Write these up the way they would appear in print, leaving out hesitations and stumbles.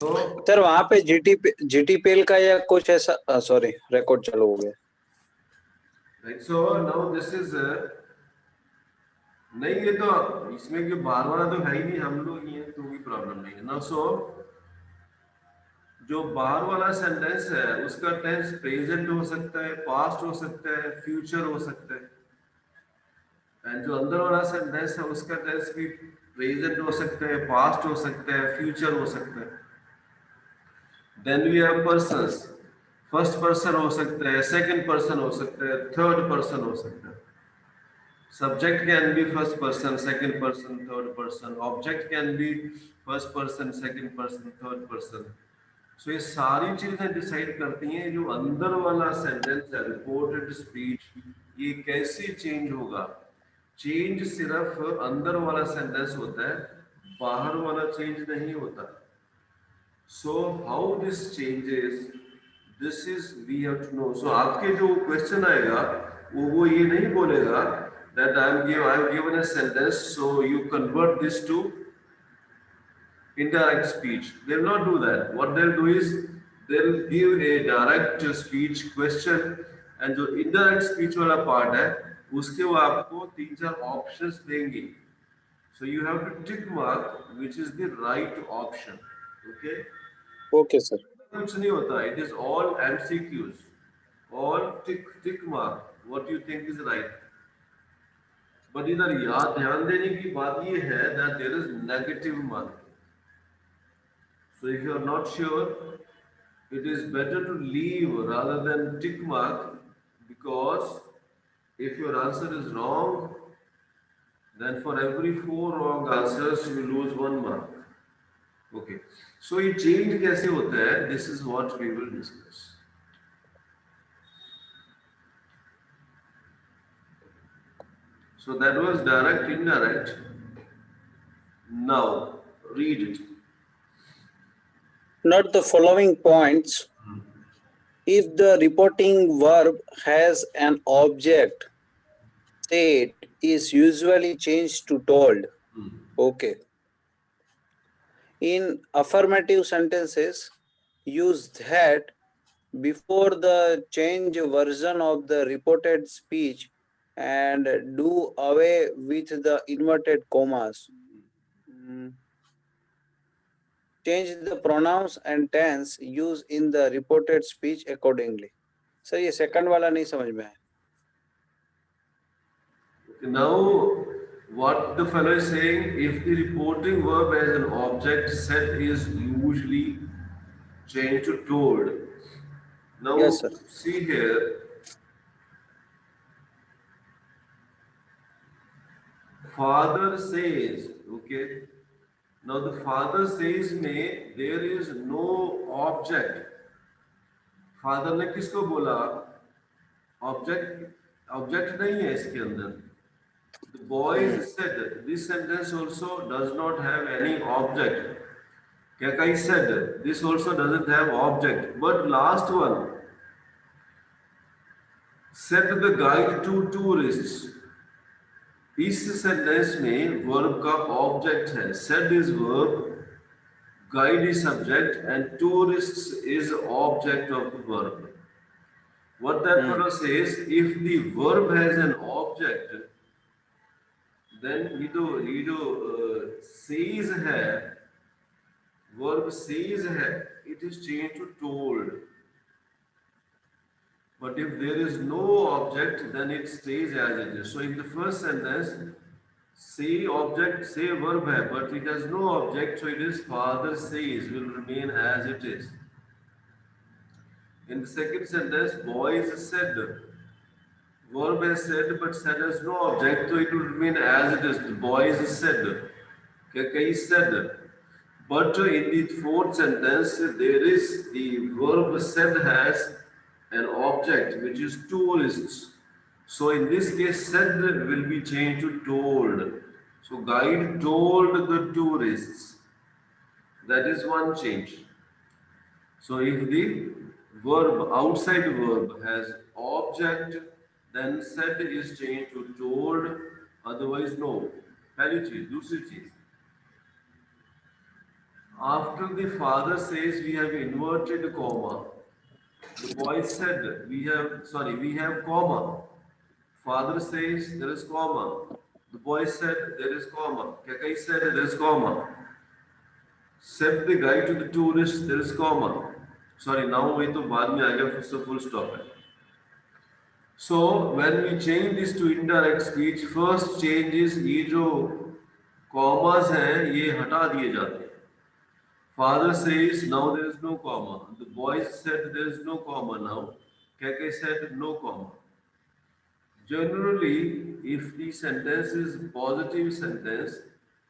तो सर वहाँ पे जीटीपीएल का या कुछ ऐसा, सॉरी रिकॉर्ड चालू हो गया। right, so now this is नहीं, ये तो इसमें कि बार वाला तो है ही नहीं, हम लोग ही हैं तो भी प्रॉब्लम नहीं है ना। सो जो बाहर वाला सेंटेंस है उसका टेंस प्रेजेंट हो सकता है, पास्ट हो सकता है, फ्यूचर हो सकता है। एंड जो अंदर वाला सेंटेंस है उसका टेंस भी प्रेजेंट हो सकता है, पास्ट हो सकता है, फ्यूचर हो सकता है। Then we have persons, first person हो सकता है, सेकंड पर्सन हो सकता है, थर्ड पर्सन हो सकता है। Subject can be first person, second person, third person. Object can be first person, second person, third person. So ये सारी चीजें डिसाइड करती हैं जो अंदर वाला सेंटेंस है, रिपोर्टेड स्पीच, ये कैसे चेंज होगा। चेंज सिर्फ अंदर वाला सेंटेंस होता है, बाहर वाला चेंज नहीं होता। So how this changes, this is we have to know. So आपके जो क्वेश्चन आएगा वो ये नहीं बोलेगा that I have given a sentence, so you convert this to indirect speech. They will not do that. What they'll do is they'll give a direct speech question, and जो indirect speech वाला part है उसके वो आपको 3-4 options देंगे. So you have to tick mark which is the right option. Okay. Okay sir. कुछ नहीं होता, it is all MCQs, all tick mark what you think is right. But इधर याद ध्यान देने की बात ये है that there is negative marking. So if you are not sure, it is better to leave rather than tick mark, because if your answer is wrong, then for every 4 wrong answers you lose 1 mark. Okay. So ये change कैसे होता है? This is what we will discuss. So that was direct, indirect. Now read it. Note the following points. If the reporting verb has an object, state is usually changed to told. Okay. In affirmative sentences, use that before the change version of the reported speech and do away with the inverted commas. Change the pronouns and tense used in the reported speech accordingly. Sir ये second वाला नहीं समझ में आया। Now, what the fellow is saying, if the reporting verb as an object said is usually changed to told. Now, Yes, sir. see here, father says, okay. Now, the father says में there is no object. Father ने किसको बोला? Object नहीं है इसके अंदर. The boys said, this sentence also does not have any object. Kakai said, this also doesn't have object. But last one, said the guide to tourists. इस sentence में verb का ऑब्जेक्ट है. Said is verb, guide is subject, and tourists is object of the verb. What that fellow says, if the verb has an object, then ये जो says है, verb says है, it is changed to told. But if there is no object, then it stays as it is. So in the first sentence, say object, say verb है, but it has no object, so it is father says will remain as it is. In the second sentence, boys said, verb has said, but said has no object, so it will remain as it is. The boys said, Kakai said. But in the fourth sentence, there is the verb said has an object which is tourists. So in this case, said will be changed to told. So guide told the tourists. That is one change. So if the verb, outside verb has object, then said is changed to told, otherwise no. पहली चीज. दूसरी चीज, After the father says we have inverted comma, the boy said we have comma. Father says there is comma. The boy said there is comma. Kakai said there is comma. Said the guy to the tourist there is comma. Sorry, now we to बाद में आ गया full stop है. So when we change this to indirect speech, first change is ये जो commas हैं ये हटा दिए जाते हैं. Father says now there is no comma. The boy said there is no comma now. Keke said no comma. Generally, if the sentence is positive sentence,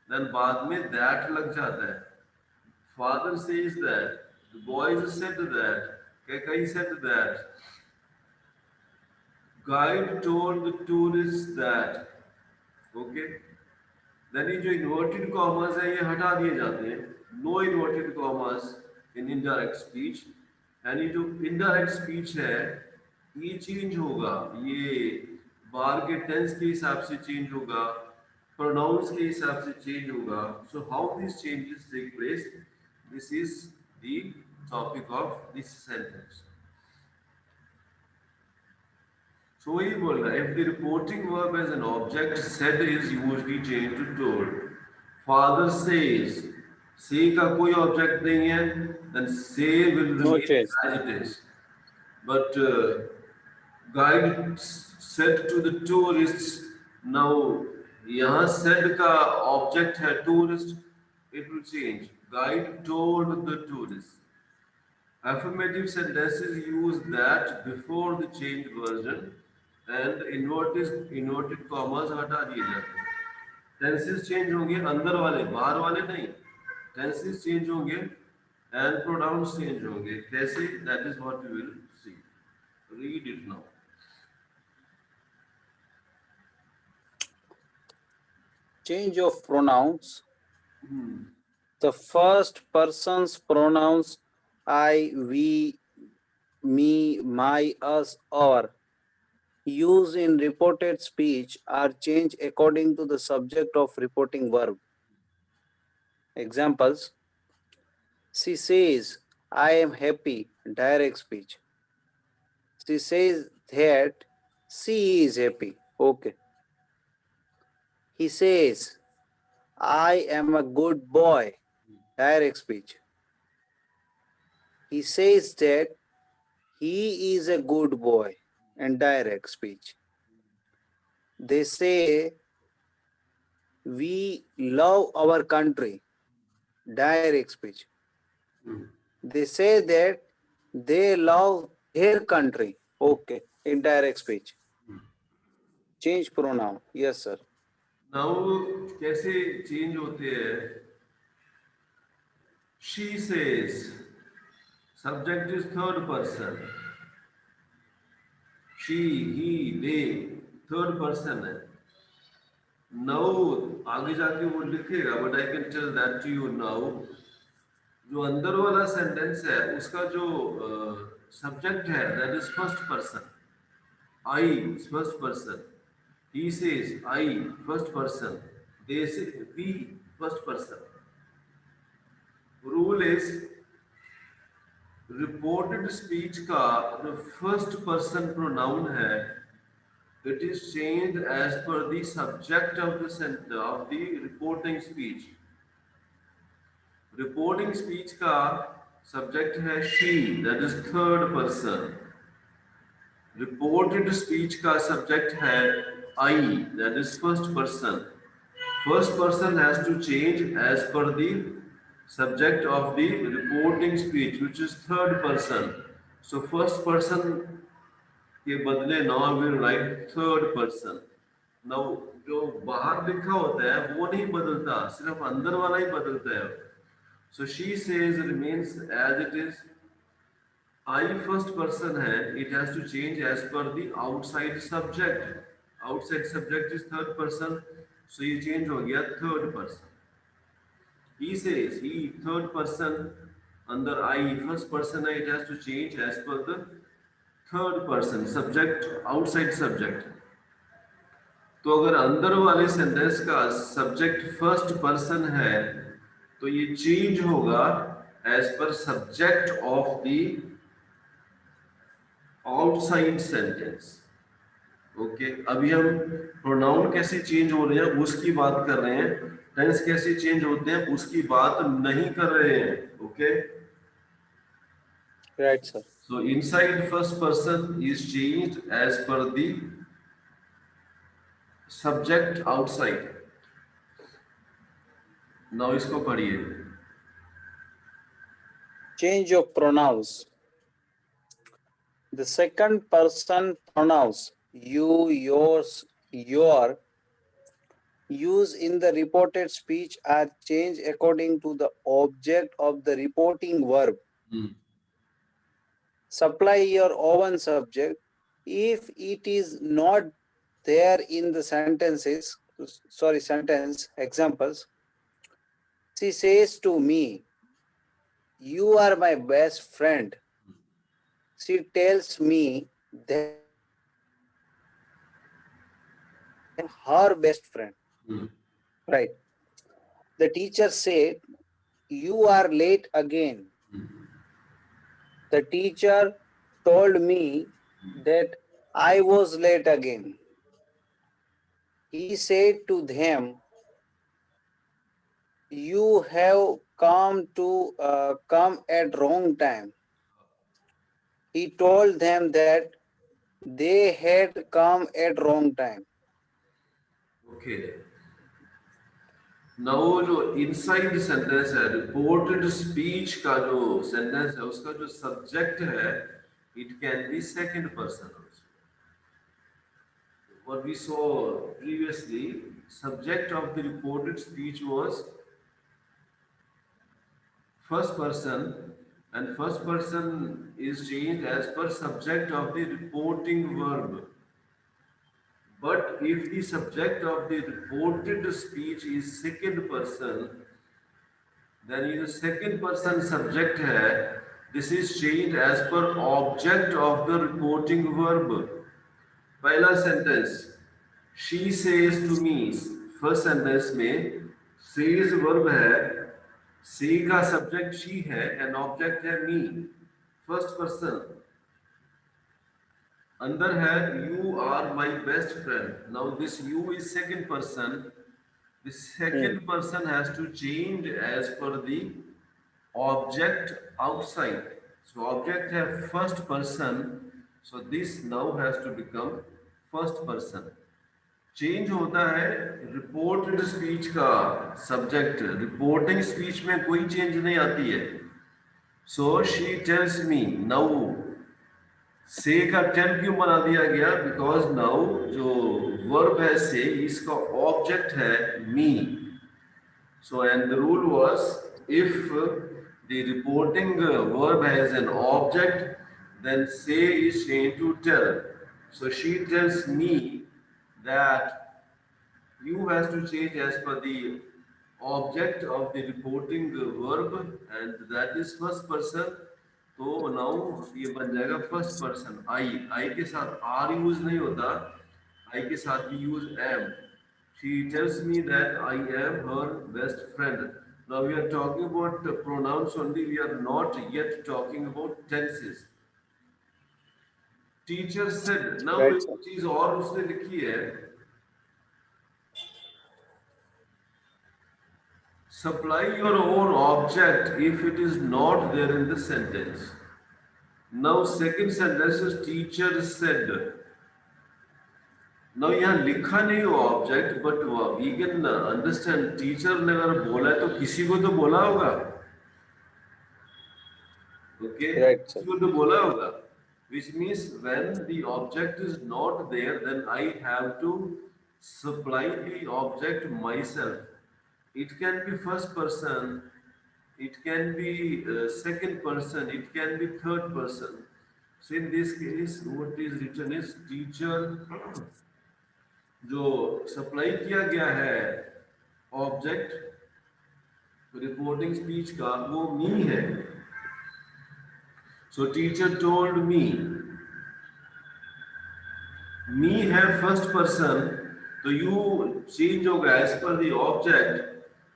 then बाद में that लग जाता है. Father says that. The boys said that. Kekai said that. Guide told the tourists that. Okay. Then ये जो inverted commas है ये हटा दिए जाते हैं. No inverted commas in indirect speech. And ये जो indirect speech है ये change होगा. ये बार के tense के हिसाब से change होगा. Pronouns के हिसाब से change होगा. So how these changes take place? This is the topic of this sentence. So वही बोल रहा है, if the reporting verb as an object said is usually changed to told. Father says, say का कोई object नहीं है, then say will No remain change. as it is. But guide said to the tourists, now यहाँ said का object है tourist, it will change. Guide told the tourists. Affirmative sentences use that before the changed version and inverted commas हटा दिए जाते हैं. Tenses change होंगे अंदर वाले बाहर वाले नहीं. Tenses change होंगे and pronouns change होंगे. कैसे? That is what we will see. Read it now. Change of pronouns. The first person's pronouns I, we, me, my, us, our used in reported speech are changed according to the subject of reporting verb. Examples: she says, I am happy, direct speech. She says that she is happy. Okay. He says, I am a good boy, direct speech. He says that he is a good boy, indirect speech. They say we love our country, direct speech. They say that they love their country, okay, indirect speech. Change pronoun, yes sir. Now कैसे change होते हैं? She says. Subject is third person. She, he, they, third person है. Now आगे जाके वो लिखेगा, but I can tell that to you now. जो अंदर वाला सेंटेंस है उसका जो सब्जेक्ट है that is first person. I is first person. He says I first person. They say we first person. Rule is reported speech का जो first person pronoun है it is changed as per the subject of the reporting speech. Reporting speech का subject है she that is third person. Reported speech का subject है I that is first person. First person has to change as per the subject of the reporting speech which is third person. So first person के बदले now we write third person. Now जो बाहर लिखा होता है वो नहीं बदलता, सिर्फ अंदर वाला ही बदलता है. So she says remains as it is. I first person है, it has to change as per the outside subject. Outside subject is third person, so ये change हो गया third person. He says, he third person under I first person it has to change as per the third person subject outside subject. तो अगर अंदर वाले sentence का subject first person है तो ये चेंज होगा as per subject of the outside sentence. Okay, अभी हम प्रोनाउन कैसे चेंज हो रहे हैं उसकी बात कर रहे हैं, टेंस कैसे चेंज होते हैं उसकी बात नहीं कर रहे हैं। Okay, Right, sir. So inside first person is changed as per the subject outside. Now इसको पढ़िए। Change of pronouns. The second person pronouns you, yours, your use in the reported speech are changed according to the object of the reporting verb. Supply your own subject. If it is not there in the sentence examples, she says to me, "You are my best friend." She tells me that I am her best friend. Right. The teacher said, "You are late again." The teacher told me that I was late again. He said to them, "You have come at wrong time." He told them that they had come at wrong time. Okay, now जो inside sentence है, reported speech का जो sentence है उसका जो subject है, it can be second person also. what we saw previously, subject of the reported speech was first person, and first person is changed as per subject of the reporting verb. But if the subject of the reported speech is second person, then ये जो second person subject है, this is changed as per object of the reporting verb. पहला sentence, she says to me, first sentence में says verb है, सी का subject she है and object है मी, फर्स्ट पर्सन। अंदर है you are my best friend, now this you is second person, the second person has to change as per the object outside. So object have first person, so this now has to become first person. Change होता है reported speech का subject, reporting speech में कोई change नहीं आती है। So she tells me, now से का टेल क्यों बना दिया गया, बिकॉज नाउ जो वर्ब है से, इसका ऑब्जेक्ट है मी। So, and the rule was, if the reporting verb has an object, then say is changed to tell. So she tells me that you has to change as per the object of the reporting verb, and that is first person. तो now ये बन जाएगा first person. आई के साथ are use नहीं होता, आई के साथ भी use am. She tells me that I am her best friend. Now we are talking about pronouns only, we are not yet talking about tenses. Teacher said, now Right, एक sir. चीज और उसने लिखी है, supply your own object if it is not there in the sentence. Now second sentence is teacher said. Now यहाँ लिखा नहीं हो object, but we can understand teacher ने अगर बोला है तो किसी को तो बोला होगा। Okay, Right, sir. किसी को तो बोला होगा, which means when the object is not there, then I have to supply the object myself. It can be first person, it can be second person, it can be third person. So in this case what is written is teacher, जो supply किया गया है object reporting speech का, वो मी है। सो teacher told me है first person, तो you change होगा as per the object,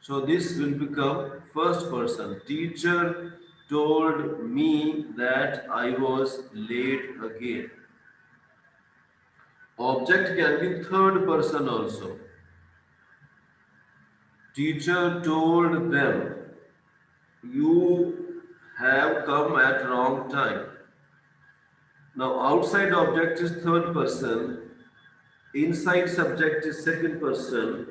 so this will become first person. Teacher told me that I was late again. Object can be third person also. Teacher told them, you have come at wrong time. Now outside object is third person, inside subject is second person.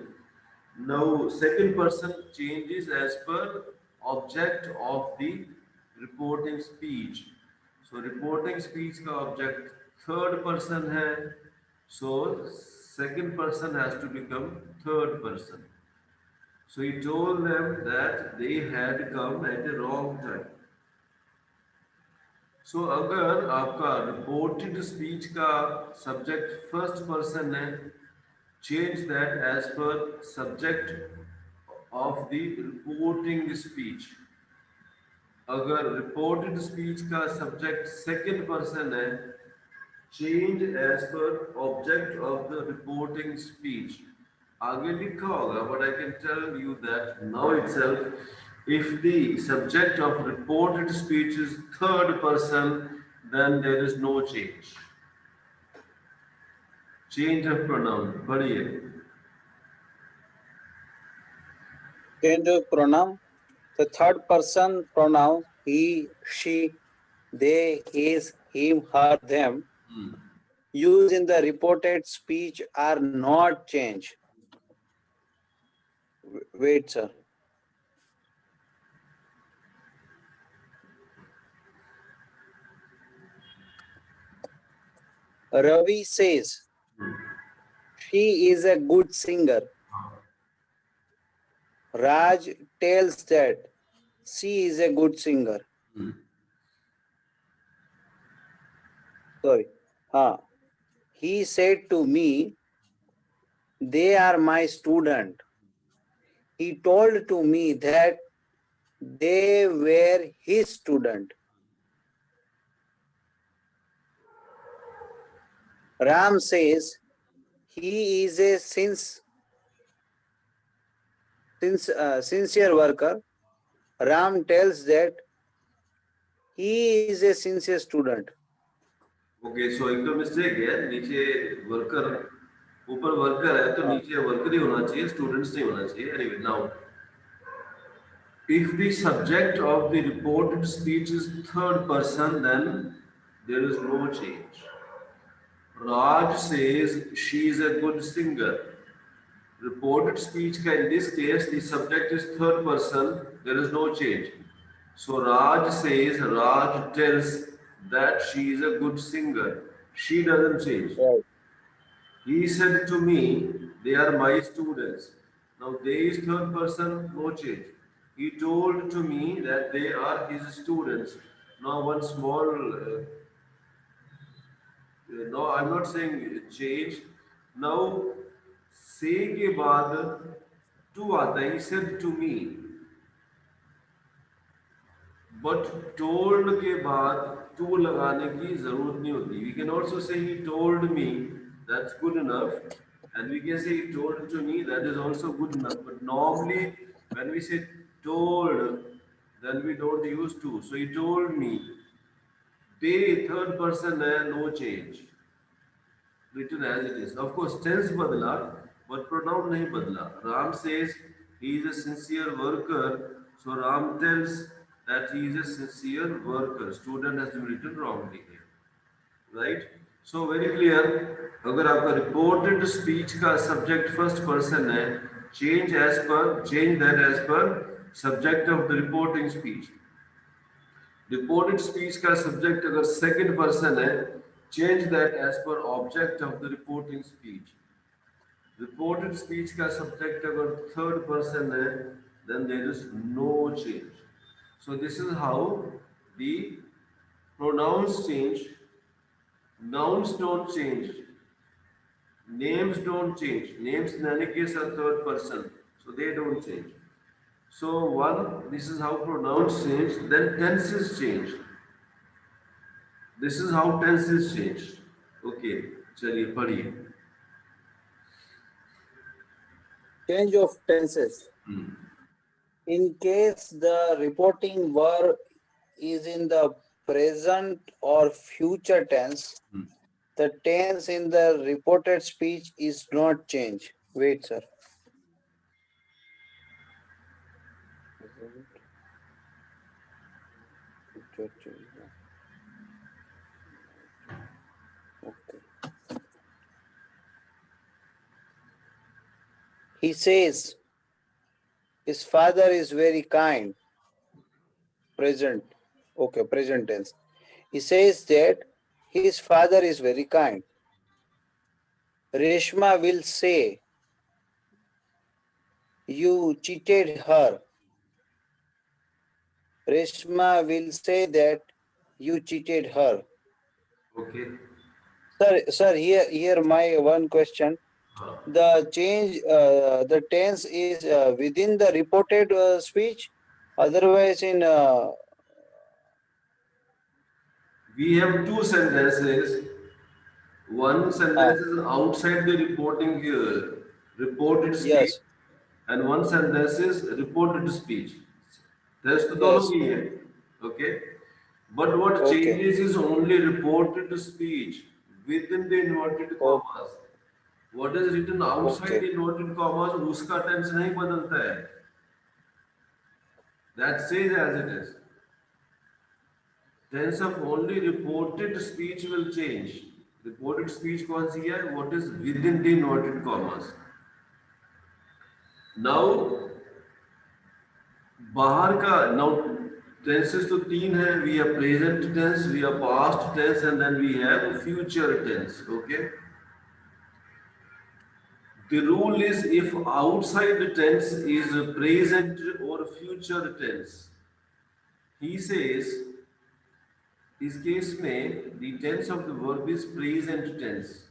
Now second person changes as per object of the reporting speech. So reporting speech का object third person है. So second person has to become third person. So he told them that they had come at the wrong time. So अगर आपका reported speech का subject first person है, change that as per subject of the reporting speech. अगर reported speech का subject second person है, change as per object of the reporting speech. आगे लिखा होगा, but I can tell you that now itself, if the subject of reported speech is third person, then there is no change. Change of pronoun. पढ़िए. Change of pronoun. The third person pronoun he, she, they, his, him, her, them used in the reported speech are not changed. Wait, sir. Ravi says she is a good singer. Raj tells that she is a good singer. Sorry. He said to me, they are my student. He told to me that they were his student. Ram says he is a sincere worker. Ram tells that he is a sincere student. Okay so एक तो mistake है, नीचे worker, ऊपर worker है तो नीचे worker ही होना चाहिए, स्टूडेंट्स नहीं होना चाहिए. Anyway, now if the subject of the reported speech is third person, then there is no change. Raj says she is a good singer. Reported speech ka in this case the subject is third person, there is no change. So Raj says, Raj tells that she is a good singer. She doesn't change. Right. He said to me, they are my students. Now they is third person, no change. He told to me that they are his students. Now one small, no, I'm not saying change. Now say के बाद to आता है. He said to me. But told के बाद to लगाने की जरूरत नहीं होती. We can also say he told me, that's good enough, and we can say he told to me, that is also good enough. But normally when we say told, then we don't use to. So he told me, they third person है, no change, written as it is. Of course, tense badla, but pronoun nahi badla. Ram says he is a sincere worker, so Ram tells that he is a sincere worker. Student has been written wrongly here, right? So very clear. अगर आपका reported speech का subject first person है, change that as per subject of the reporting speech. Reported speech का subject अगर second person है, change that as per object of the reporting speech. Reported speech का subject अगर third person है, then there is no change. So this is how the pronouns change. Nouns don't change, names don't change. Names in any case are third person, so they don't change. So one, this is how pronouns change. Then tenses change. This is how tenses change. Okay, चलिए पढ़िए. Change of tenses. In case the reporting verb is in the present or future tense, the tense in the reported speech is not changed. Wait, sir. Present, future change. Okay. He says his father is very kind. Present. Okay, present tense. He says that his father is very kind. Reshma will say, you cheated her. Reshma will say that you cheated her. Okay. Sir, here my one question. हाँ. The change, the tense is within the reported speech. Otherwise, in We have two sentences. One uh, sentence is outside the reported speech, yes, and one sentence is reported speech. Test तो दोनों yes, की है, okay? But what okay, changes is only reported speech within the inverted okay, commas. What is written outside okay. the inverted commas, उसका tense नहीं बदलता है. That stays as it is. Tense of only reported speech will change. Reported speech कौन सी है? What is within the inverted commas. Now बाहर का now tenses तो तीन है. We have present tense, we have past tense, and then we have future tense. Okay. The rule is if outside tense is present or future tense. He says इस case में the tense of the verb is present tense.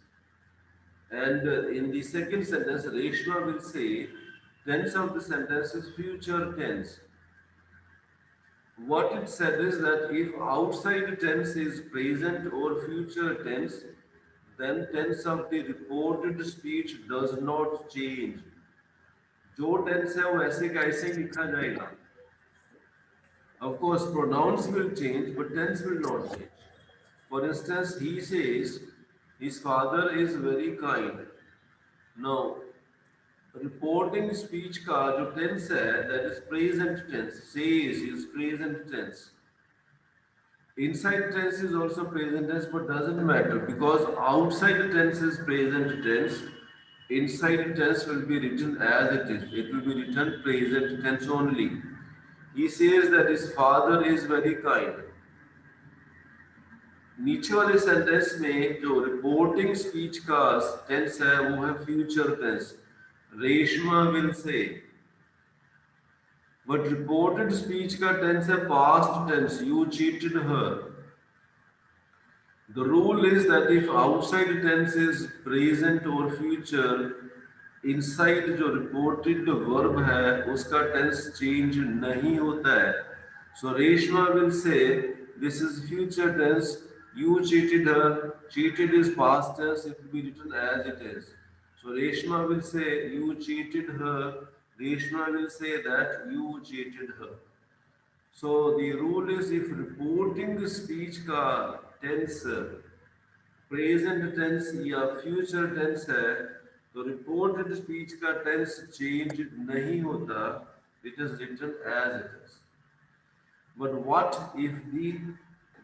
And in the second sentence, Reshma will say, tense of the sentence is future tense. What it said is that if outside tense is present or future tense, then tense of the reported speech does not change. जो tense है वो ऐसे का ऐसे ही लिखा जाएगा. Of course, pronouns will change, but tense will not change. For instance, he says, his father is very kind. Now, reporting speech का जो टेंस है that is present tense says is present tense inside tense is also present tense but doesn't matter because outside tense is present tense inside tense will be written as it will be written present tense only. He says that his father is very kind. नीचे वाले sentence में जो reporting speech का tense है वो है future tense. Reshma will say. But reported speech का tense है past tense. You cheated her. The rule is that if outside tense is present or future, inside जो reported verb है उसका tense change नहीं होता है. So Reshma will say this is future tense. You cheated her. Cheated is past tense. It will be written as it is. So Reshma will say you cheated her. Reshma will say that you cheated her. So the rule is if reporting speech का tense present tense या future tense है तो reported speech का tense change नहीं होता. It is written as it is. But what if the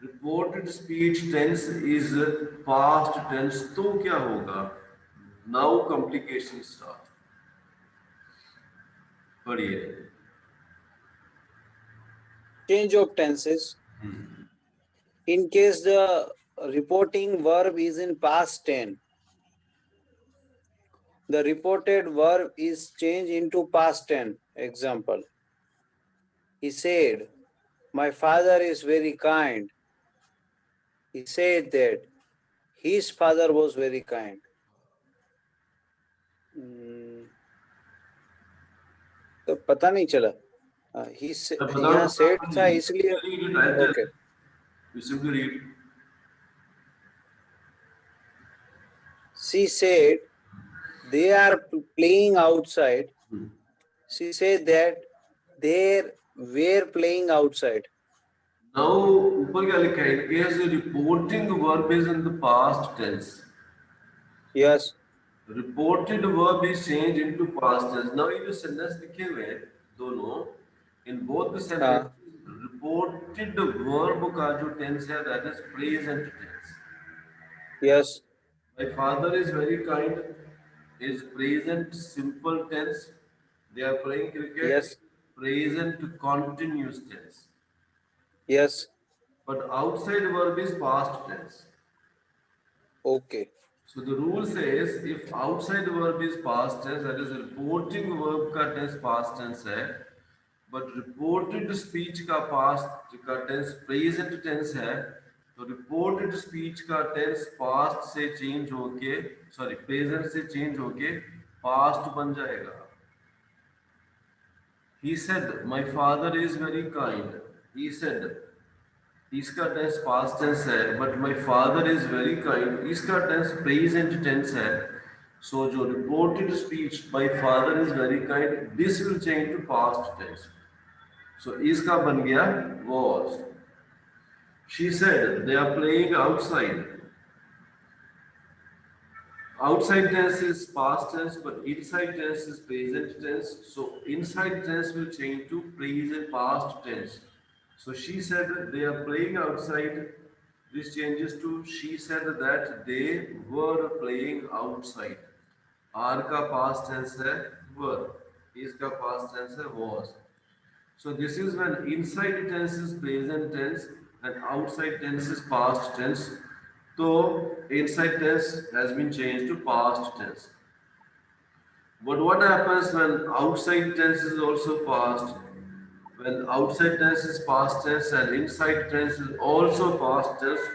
reported speech tense is past tense तो क्या होगा? Now complications start. पढ़िए. Change of tenses. In case the reporting verb is in past tense, the reported verb is changed into past tense. Example, he said, my father is very kind. He said that his father was very kind. तो पता नहीं चला. मैं यहाँ बताऊँ set था इसलिए. Okay. You simply read. She said they are playing outside. She said that They were playing outside. Now ऊपर क्या लिखा है? In case the reporting verb is in the past tense, Yes. reported verb is changed into past tense. Now ये जो sentence लिखे हुए हैं दोनों, in both the Uh, sentences reported verb का जो tense है that is present tense. yes. My father is very kind is present simple tense. They are playing cricket, Yes. present continuous tense. Yes. But outside verb is past tense. Okay. So the rule says if outside verb is past tense, that is reporting verb का tense past tense है, but reported speech का past का tense present tense है, तो reported speech का tense past से change होके, sorry present से change होके past बन जाएगा. He said, my father is very kind. He said, इसका टेंस पास्ट टेंस है but my father is very kind इसका टेंस प्रेजेंट टेंस है सो जो reported speech my father is very kind this will change to past tense so इसका बन गया was she said they are playing outside outside tense is past tense but inside tense is present tense so inside tense will change to present past tense so she said they are playing outside this changes to she said that they were playing outside are का past tense है were is का past tense है was so this is when inside tense is present tense and outside tense is past tense. So inside tense has been changed to past tense. But what happens when outside tense is also past? When outside tense is past tense and inside tense is also past tense,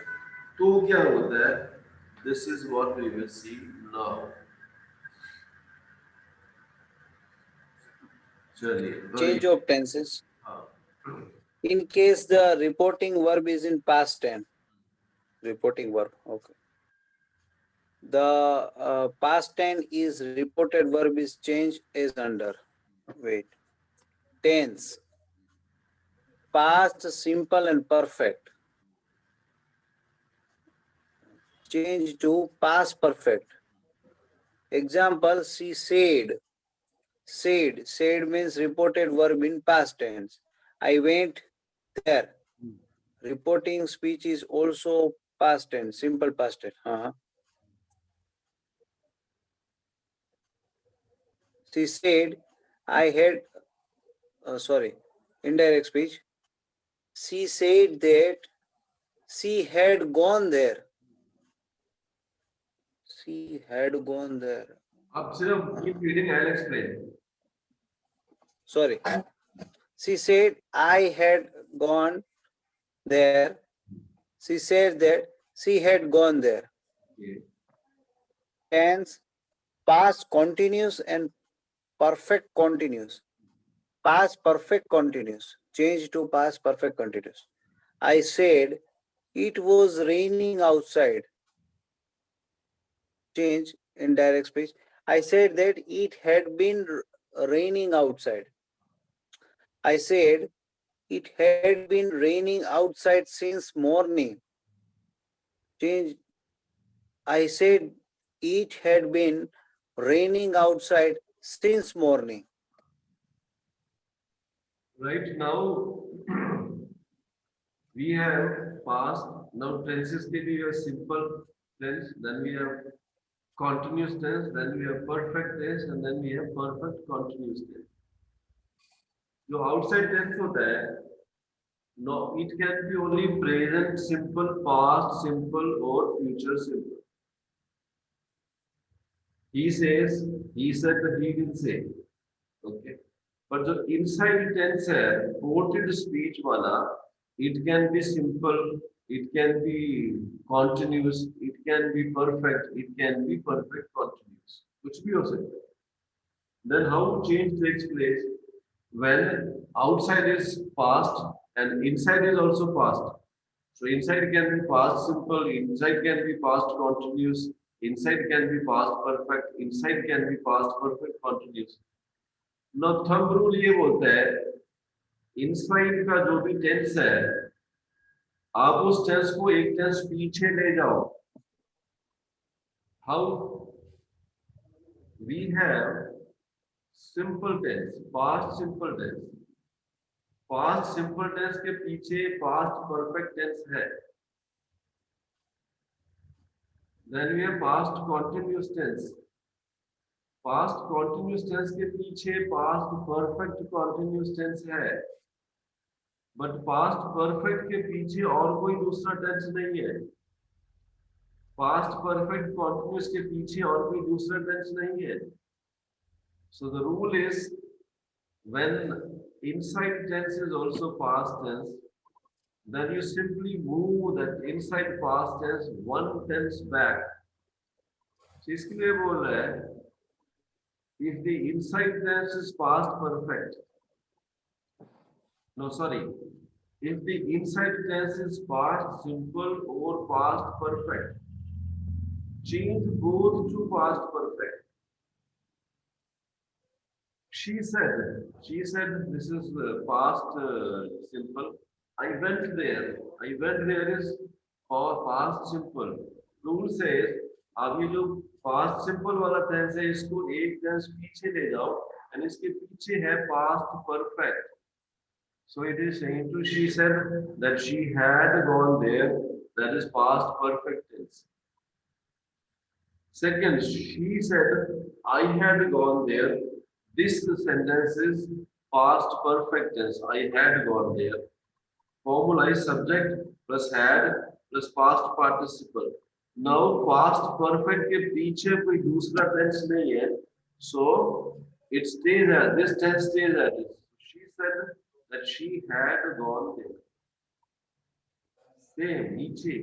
तो क्या होता है? This is what we will see now. चलिए, Change very of tenses. हाँ. In case the reporting verb is in past tense. Reporting verb. Okay. The past tense is reported verb is changed as under. Wait. Tense. Past simple and perfect. Change to past perfect. Example, she said. Said. Said means reported verb in past tense. I went there. Reporting speech is also past tense, simple past tense. She said, I had, sorry, indirect speech. She said that she had gone there. She had gone there. अब सिर्फ keep reading. I'll explain. Sorry. She said, I had gone there. She said that she had gone there. Okay. Tense, past continuous and perfect continuous. Past perfect continuous. Change to past perfect continuous. I said, it was raining outside. Change in direct speech. I said that it had been raining outside. I said it had been raining outside since morning. Change. I said it had been raining outside since morning. Right now, we have past. Now tenses के लिए we have simple tense. Then we have continuous tense. Then we have perfect tense, and then we have perfect continuous tense. जो outside tense होता है, no, it can be only present simple, past simple, or future simple. He says, he said, he will say. Okay. But जो inside tense है, quoted speech वाला, it can be simple, it can be continuous, it can be perfect, it can be perfect continuous. कुछ भी हो सकता है. Then how change takes place when outside is past and inside is also past. So inside can be past simple, inside can be past continuous, inside can be past perfect, inside can be past perfect continuous. Now thumb rule ये बोलता है inside का जो भी tense है, आप उस tense को एक टेंस पीछे ले जाओ. How? We have simple tense, past simple tense. Past simple tense के पीछे पास्ट परफेक्ट टेंस है. Then we have past continuous tense. Past continuous tense के पीछे पास्ट परफेक्ट कंटीन्यूअस टेंस है. बट पास्ट परफेक्ट के पीछे और कोई दूसरा टेंस नहीं है. पास्ट परफेक्ट कंटीन्यूअस के पीछे और कोई दूसरा टेंस नहीं है. So the rule is, when inside tense is also past tense, then you simply move that inside past tense one tense back. So इसके लिए बोल रहा है, if the inside tense is past perfect, no sorry, if the inside tense is past simple or past perfect, change both to past perfect. She said, this is past simple. I went there. I went there is for past simple. Rule says, अब ये जो past simple वाला tense है, इसको एक tense पीछे ले जाओ, and इसके पीछे है past perfect. So it is saying to, she said that she had gone there. That is past perfect tense. Second, she said, I had gone there. This sentence is past perfect tense. I had gone there. Formula is subject plus had plus past participle. Now past perfect के पीछे कोई दूसरा tense नहीं है. So it stays as this tense stays as this. She said that she had gone there. Same नीचे.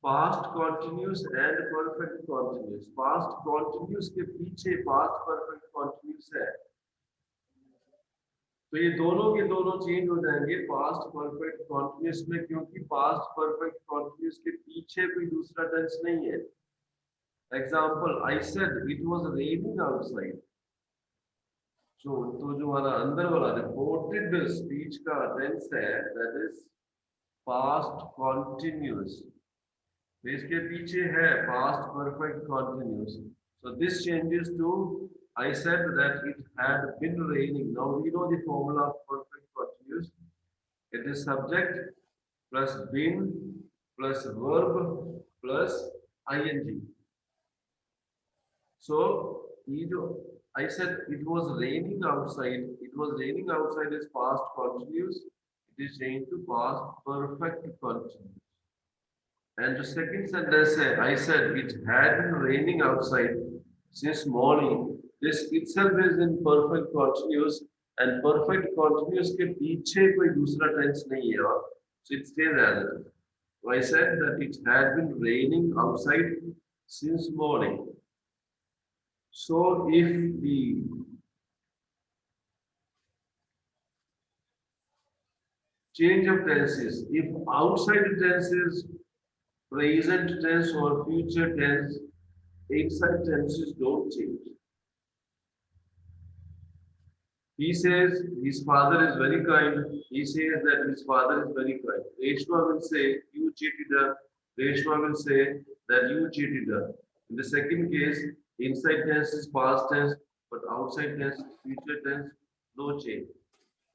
Past continuous and perfect continuous. Past continuous के पीछे past perfect continuous है. तो ये दोनों के दोनों चेंज हो जाएंगे पास्ट परफेक्ट कॉन्टिन्यूस में, क्योंकि पास्ट परफेक्ट कॉन्टिन्यूस के पीछे कोई दूसरा टेंस नहीं है. Example, I said it was raining outside. तो जो हमारा अंदर वाला रिपोर्टेड स्पीच का टेंस है, दैट इज पास्ट कॉन्टिन्यूस. तो इसके पीछे है past perfect continuous. So this changes to, I said that it had been raining. Now we know the formula of perfect continuous. It is subject plus been plus verb plus ing. So I said it was raining outside. It was raining outside is past continuous. It is changed to past perfect continuous. And the second sentence, I said it had been raining outside since morning. This itself is in perfect continuous, and perfect continuous के पीछे कोई दूसरा tense नहीं है. So it stays as it is. So I said that it had been raining outside since morning. So if the change of tenses, if outside tense is present tense or future tense, inside tenses don't change. He says his father is very kind. He says that his father is very kind. Reshma will say, you cheated her. Reshma will say that you cheated her. In the second case, inside tense is past tense, but outside tense is future tense, no change.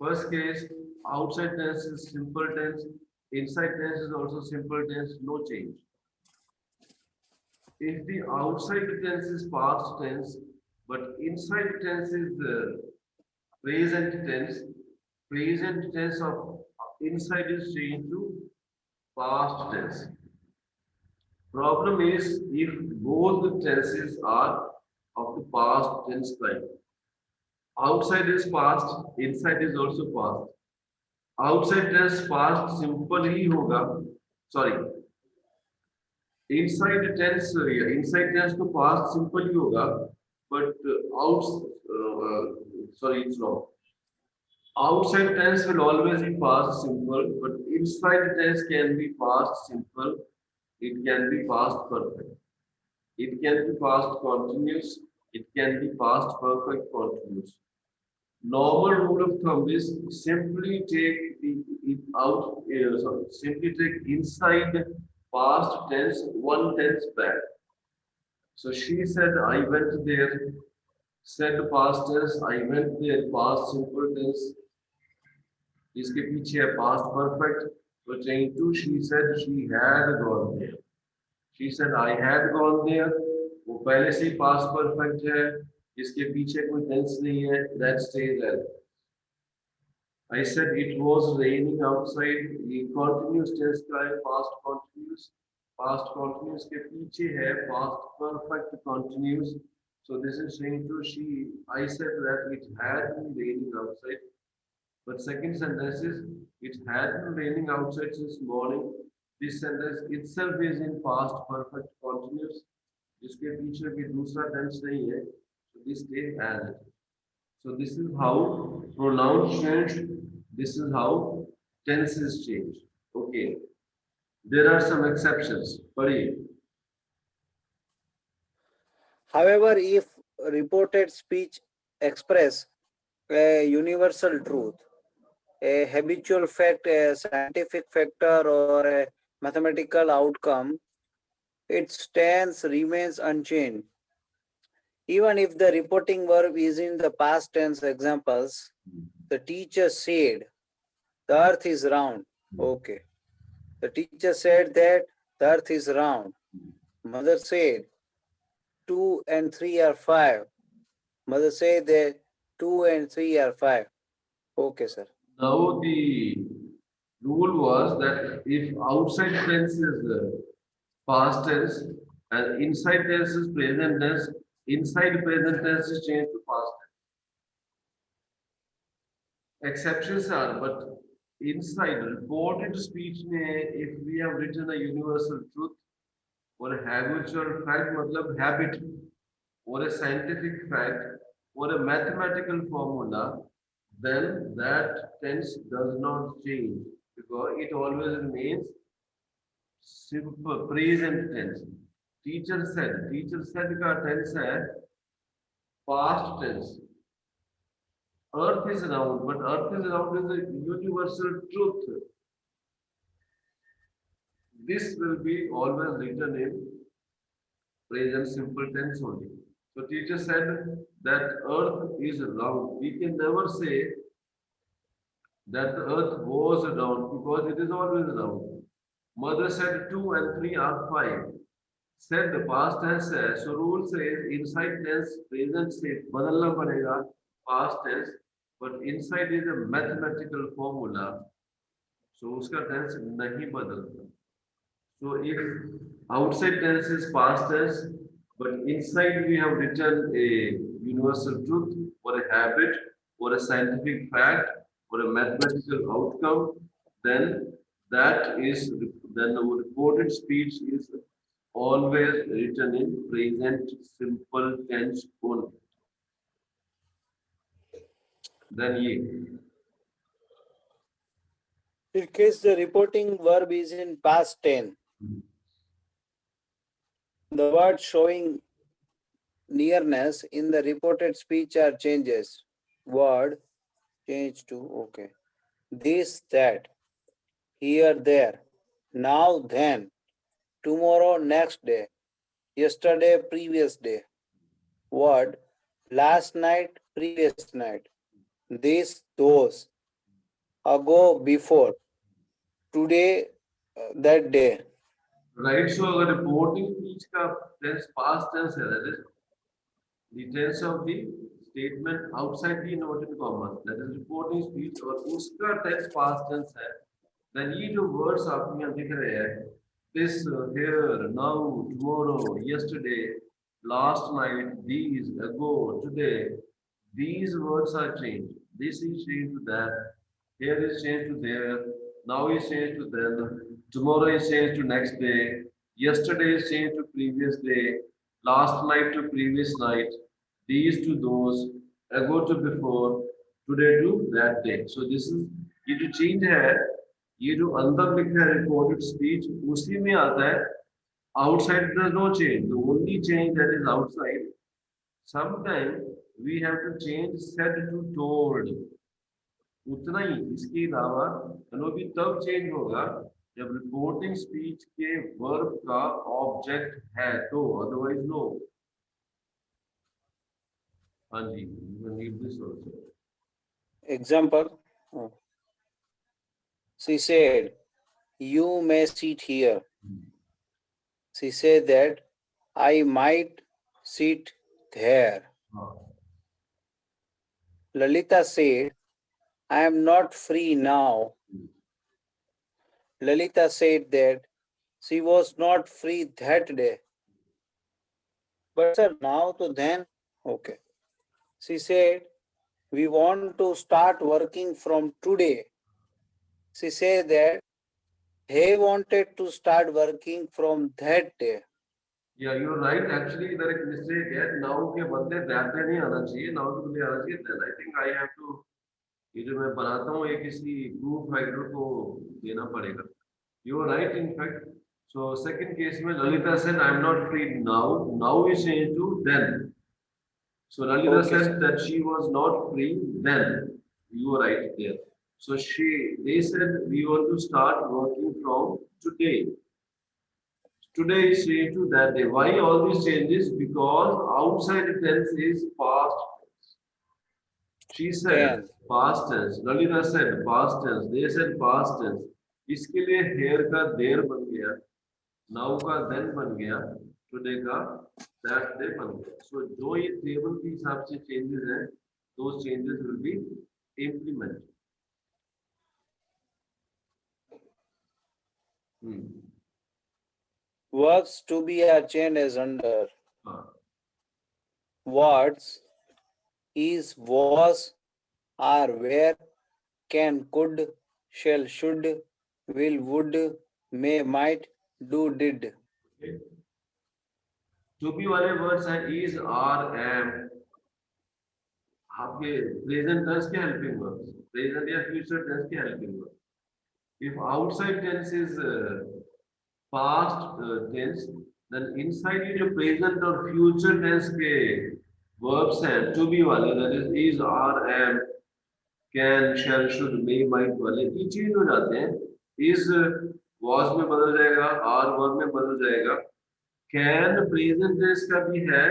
First case, outside tense is simple tense. Inside tense is also simple tense, no change. If the outside tense is past tense, but inside tense is present tense of inside is changed to past tense. Problem is if both the tenses are of the past tense type. Outside is past, inside is also past. Outside tense past simple ही होगा. Sorry. Inside tense तो past simple ही होगा, but sorry, it's wrong. Outside tense will always be past simple, but inside tense can be past simple. It can be past perfect. It can be past continuous. It can be past perfect continuous. normal rule of thumb is simply take it out, simply take inside past tense one tense back. So she said, I went there, said past tense, I went there, past simple tense, इसके पीछे है past perfect. So change to she said she had gone there. She said I had gone there. वो पहले से ही past perfect है. इसके पीछे कोई tense नहीं है. That stays as. I said it was raining outside. ये continuous tense का है past continuous. Past continuous के पीछे है past perfect continuous. So this is saying to she. I said that it had been raining outside. But second sentence is it had been raining outside since morning. This sentence itself is in past perfect continuous. जिसके पीछे भी दूसरा tense नहीं है. So this stays as it. So this is how pronouns change. This is how tenses change. Okay. There are some exceptions. Pari. However, if reported speech express a universal truth, a habitual fact, a scientific factor, or a mathematical outcome, its stance remains unchanged. Even if the reporting verb is in the past tense examples, the teacher said the earth is round. Okay. The teacher said that the earth is round. Mother said 2 and 3 are 5. Mother said that 2 and 3 are 5. Okay, sir. Now the rule was that if outside tense is past tense and inside tense is present tense, inside present tense is changed to past tense. Exceptions are, but inside reported speech में if we have written a universal truth or a habitual fact मतलब habit or a scientific fact or a mathematical formula, then that tense does not change because it always remains simple present tense. Teacher said का tense है past tense. Earth is round, but earth is round is a universal truth. This will be always written in present simple tense only. So teacher said that earth is round. We can never say that the earth was round because it is always round. Mother said 2 and 3 are 5. Said the past tense है. So rule says inside tense present state बदलना पड़ेगा past tense, but inside is a mathematical formula. So उसका tense नहीं बदलता. So if outside tense is past tense, but inside we have written a universal truth or a habit or a scientific fact or a mathematical outcome, then that is then the reported speech is always written in present simple tense only. Then ye. In case the reporting verb is in past tense, the word showing nearness in the reported speech are changes. Word change to okay. This, that, here, there, now, then, tomorrow, next day, yesterday, previous day. Word last night, previous night. This, those, ago, before, today, that day. Right. So अगर reporting speech का tense past tense है, that is the tense of the statement outside the inverted commas, that is reporting speech और उसका tense past tense है, then ये जो words आपको यहाँ दिख रहे हैं, this, here, now, tomorrow, yesterday, last night, these, ago, today, these words are changed. This is changed to that. Here is changed to there. Now is changed to then. Tomorrow is changed to next day. Yesterday is changed to previous day. Last night to previous night. These to those. Ago to before. Today to that day. So this is ये जो change है, ये जो अंदर लिखा है recorded speech उसी में आता है. Outside there's no change. The only change that is outside. Sometimes we have to change said to told. उतना ही, इसके अलावा वो भी तब चेंज होगा जब रिपोर्टिंग स्पीच के वर्ब का ऑब्जेक्ट है तो, अदरवाइज नो। हाँ जी, you need this also. Example, she said, "You may sit here." She said that I might sit there. हाँ, Lalita said, I am not free now. Lalita said that she was not free that day. But sir, now to then, okay. She said, we want to start working from today. She said that they wanted to start working from that day. या you are right, actually इधर एक mistake है, now के बदले that day नहीं आना चाहिए, now के बदले आना चाहिए then. I think I have to, ये जो मैं बनाता हूँ ये किसी प्रूफ राइटर को देना पड़ेगा। You are right in fact. So second case में Lalita said I am not free now, now is change to then. So Lalita Okay, said sir. that she was not free then. You were right there. So they said we want to start working from today. Today is changed to that day. Why all these changes? Because outside tense is past tense. She said 10. past tense. Lalita said past tense. They said past tense. इसके लिए hair का देर बन गया, now का then बन गया, today का that day बन गया। सो जो ये टेबल के हिसाब से चेंजेस हैं, those changes will be implemented. Verbs to be are changed as under हाँ, words is, was, are, were, can, could, shall, should, will, would, may, might, do, did. okay. To be वाले words हैं is, are, am, आपके present tense के helping verbs, present या future tense के helping verb. If outside tense is past tense, then inside ये जो present और future tense के verbs हैं to be वाले, that is, are, am, can, shall, should, may, might वाले, ये चेंज हो जाते हैं। is was में बदल जाएगा, are verb में बदल जाएगा, can present tense का भी है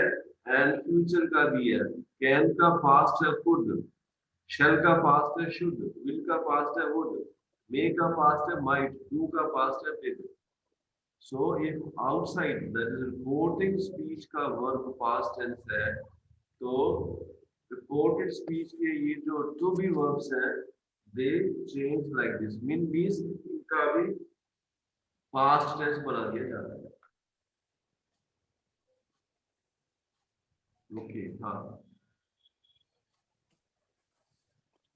and future का भी है। can का past है could, shall का past है should, will का past है would, may का past है might, do का past है did। So if outside that is reporting speech का verb past tense है, तो reported speech के ये जो to be verbs हैं, they change like this, means इनका भी past tense बना दिया जाता है। Okay, हाँ,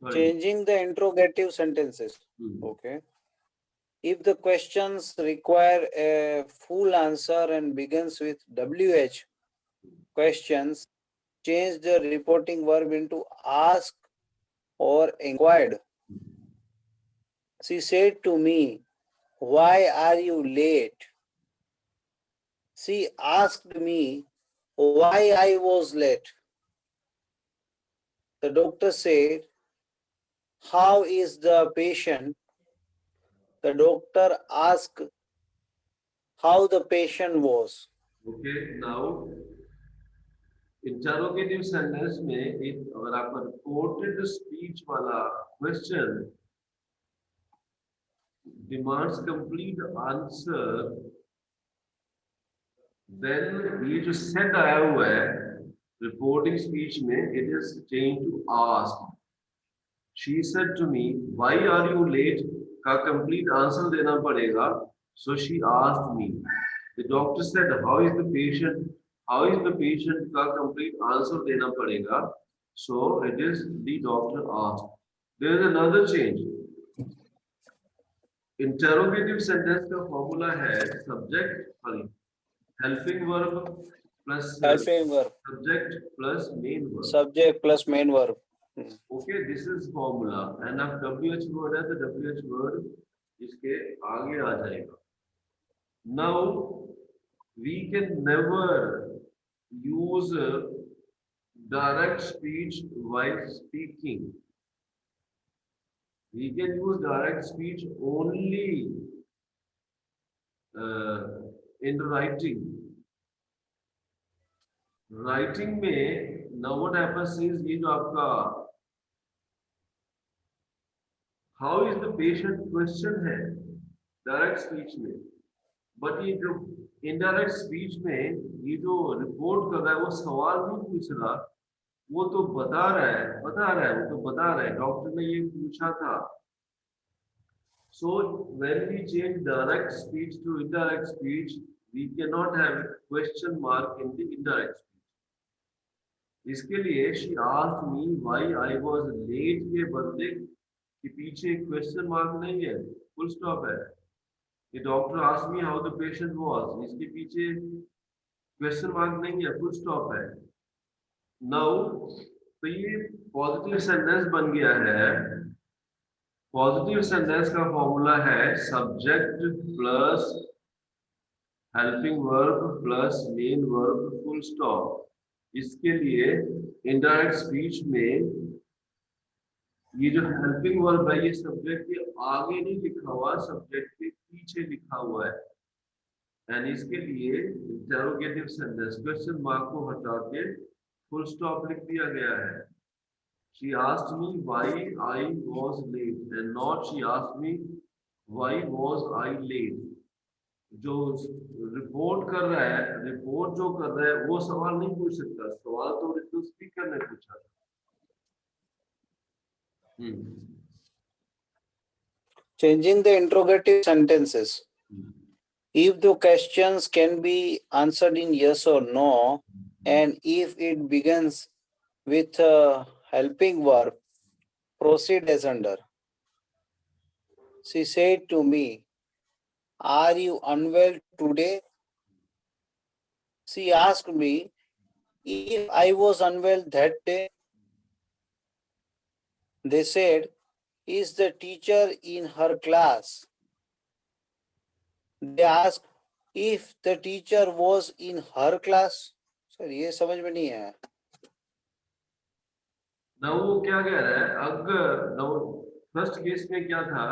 sorry। Changing the interrogative sentences. Okay. If the questions require a full answer and begins with WH questions, change the reporting verb into ask or inquired. She said to me, "Why are you late?" She asked me why I was late. The doctor said, "How is the patient?" The doctor asked how the patient was. Okay, now interrogative sentence में एक अगर आपका reported speech वाला question demands complete answer, then ये जो said आया हुआ है रिपोर्टिंग स्पीच में, it is change to ask. She said to me why are you late का कंप्लीट आंसर देना पड़ेगा, so she asked me. The doctor said how is the patient, how is the patient का complete answer देना पड़ेगा, so it is the doctor asked. There is another change. Interrogative sentence का formula है subject sorry helping verb plus Helping verb. Subject plus main verb. Subject plus main verb. Okay, this is formula and अब WH word है तो WH word इसके आगे आ जाएगा। Now we can never use direct speech while speaking. We can use direct speech only uh, in writing. Writing में now what happens is ये जो आपका how is the patient question है डायरेक्ट स्पीच में, बट ये जो indirect speech में ये जो रिपोर्ट कर रहा है वो सवाल नहीं पूछ रहा, वो तो बता रहा है वो तो बता रहा है डॉक्टर ने ये पूछा था. So when we change direct speech to indirect speech, we cannot have a question mark in the indirect speech. इसके लिए she asked me why I was late के बदले के पीछे क्वेश्चन मार्क नहीं है, फुल स्टॉप है. ये doctor asked me how the patient was, इसके पीछे क्वेश्चन मार्क नहीं है, फुल स्टॉप है. नाउ तो ये पॉजिटिव सेंटेंस बन गया है. पॉजिटिव सेंटेंस का फॉर्मूला है subject plus helping verb plus main verb full stop. इसके लिए इनडायरेक्ट स्पीच में ये जो हेल्पिंग वर्ब है ये सब्जेक्ट के आगे नहीं लिखा हुआ, सब्जेक्ट के पीछे लिखा हुआ है. एंड इसके लिए इंटरोगेटिव सेंटेंस क्वेश्चन मार्क को हटा के फुल स्टॉप लिख दिया गया है. She asked me why I was late and not she asked me why was I late. जो रिपोर्ट कर रहा है, रिपोर्ट जो कर रहा है वो सवाल नहीं पूछ सकता, सवाल तो रिटन स्पीकर ने पूछा था. Changing the interrogative sentences. If the questions can be answered in yes or no, and if it begins with a helping verb, proceed as under. She said to me, "Are you unwell today?" She asked me if I was unwell that day. They said, "Is the teacher in her class?" They asked if the teacher was in her class. Sir ये समझ में नहीं आया. ना वो क्या कह रहा है, अगर ना फर्स्ट केस में क्या था,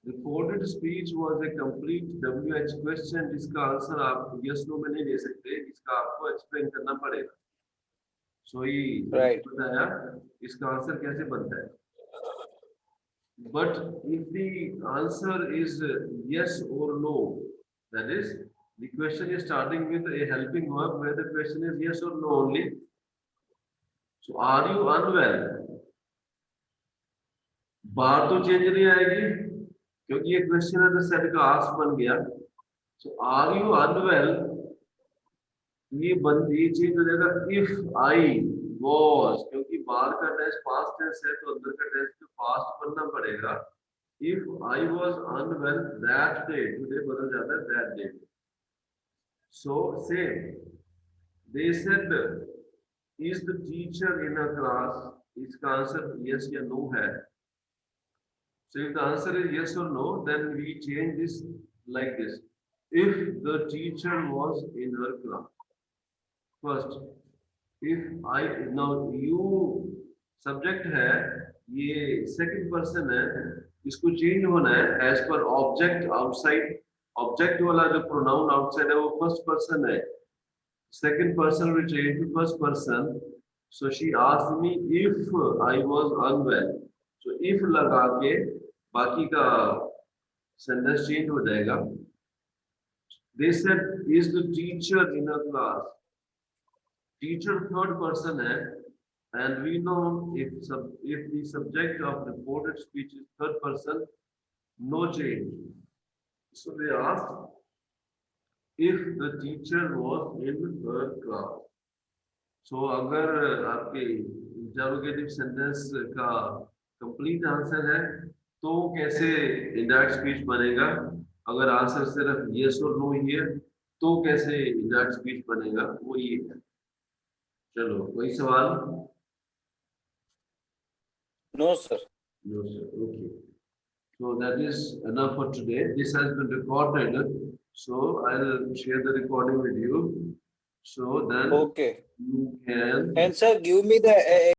reported speech was a complete WH question जिसका आंसर आप यस नो में नहीं दे सकते, इसका आपको एक्सप्लेन करना पड़ेगा. सो ये बताया इसका आंसर कैसे बनता है. But if the answer is yes or no, that is, the question is starting with a helping verb where the question is yes or no only. So, are you unwell? बात तो change नहीं आएगी क्योंकि ये question है तो set का ask बन गया. So, are you unwell? ये चेंज हो जाएगा if I was, क्योंकि बाहर का टेंस पास्ट टेंस है तो अंदर का टेंस तो पास्ट बनना पड़ेगा. If I was unwell that day, today बदल जाता है that day. So same. They said, is the teacher in a class? इसका आंसर yes या no है. So if the answer is yes or no, then we change this like this. If the teacher was in her class. First, if I now you subject है, ये second person है, इसको change होना है as per object outside. Object वाला जो pronoun outside है वो फर्स्ट पर्सन है, second person will change to first person. So she asked me if I was unwell. So if लगा के बाकी का सेंटेंस चेंज हो जाएगा. They said is the teacher in a class. Teacher third person है and we know if the subject of reported speech is third person, no change. So they asked if the teacher was in her class. So अगर आपके interrogative sentence का complete answer है तो कैसे indirect speech बनेगा. अगर answer सिर्फ yes और no ही है तो कैसे indirect speech बनेगा, वो ये है. चलो कोई सवाल. No, sir. No, sir. Okay. So that is enough for today. This has been recorded. So I'll share the recording with you. So then Okay. you can And sir, give me the